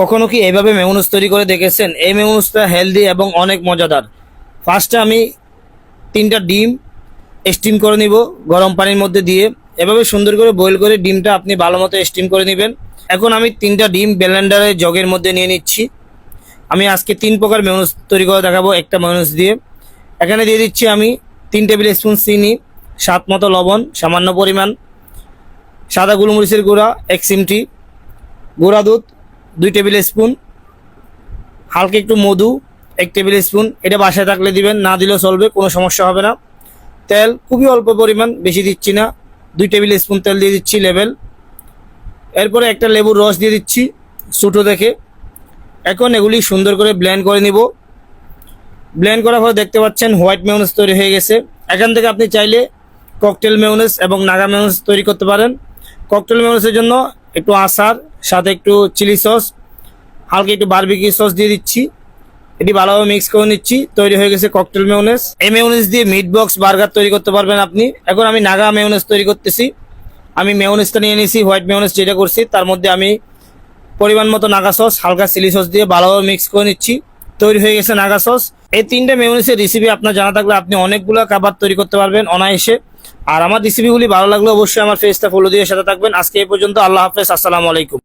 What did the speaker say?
কখনো কি এইভাবে মেয়োনিজ তৈরি করে দেখেছেন? এই মেয়োনিজটা হেলদি এবং অনেক মজাদার। ফার্স্টে আমি 3টা ডিম স্টিম করে নিব গরম পানির মধ্যে দিয়ে। এভাবে সুন্দর করে বয়েল করে ডিমটা আপনি ভালো মতো স্টিম করে নেবেন। এখন আমি 3টা ডিম ব্লেন্ডারে জগের মধ্যে নিয়ে নিচ্ছি। আমি আজকে 3 প্রকার মেয়োনিজ তৈরি করে দেখাবো একটা মেয়োনিজ দিয়ে। এখানে দিয়ে দিচ্ছি আমি 3 টেবিল স্পুন চিনি, স্বাদ মতো লবণ, সামান্য পরিমাণ সাদা গোলমরিচের গুঁড়া 1 চিমটি, গুঁড়া দুধ 2 টেবিল স্পুন, হালকা একটু মধু 1 টেবিল স্পুন। এটা বাসায় থাকলে দিবেন, না দিলেও চলবে, কোনো সমস্যা হবে না। তেল খুবই অল্প পরিমাণ, বেশি দিচ্ছি না, 2 টেবিল স্পুন তেল দিয়ে দিচ্ছি লেবেল। এরপরে একটা লেবুর রস দিয়ে দিচ্ছি ছোটো দেখে। এখন এগুলি সুন্দর করে ব্লেন্ড করে নিব। ব্লেন্ড করার পর দেখতে পাচ্ছেন হোয়াইট মেয়োনিজ তৈরি হয়ে গেছে। এখান থেকে আপনি চাইলে ককটেল মেয়োনিজ এবং নাগা মেয়োনিজ তৈরি করতে পারেন। ককটেল মেয়োনিজের জন্য একটু আচার, সাথে একটু চিলি সস, হালকা একটু বারবিকিউ সস দিয়ে দিচ্ছি। এটি ভালোভাবে মিক্স করে নিচ্ছি। তৈরি হয়ে গেছে ককটেল মেয়োনিজ। এই মেয়োনিজ দিয়ে মিট বক্স বার্গার তৈরি করতে পারবেন আপনি। এখন আমি নাগা মেয়োনিজ তৈরি করতেছি। আমি মেয়োনিজটা নিয়ে নিয়েছি, হোয়াইট মেয়োনিজ যেটা করছি তার মধ্যে আমি পরিমাণ মতো নাগা সস, হালকা চিলি সস দিয়ে ভালোভাবে মিক্স করে নিচ্ছি। তৈরি হয়ে গেছে নাগা সস। এই 3টে মেয়োনিজের রেসিপি আপনার জানা থাকলে আপনি অনেকগুলো খাবার তৈরি করতে পারবেন অনায়াসে। আর আমার রেসিপিগুলি ভালো লাগলে অবশ্যই আমার পেজটা ফলো দিয়ে সাথে থাকবেন। আজকে এই পর্যন্ত। আল্লাহ হাফেজ, আসসালামু আলাইকুম।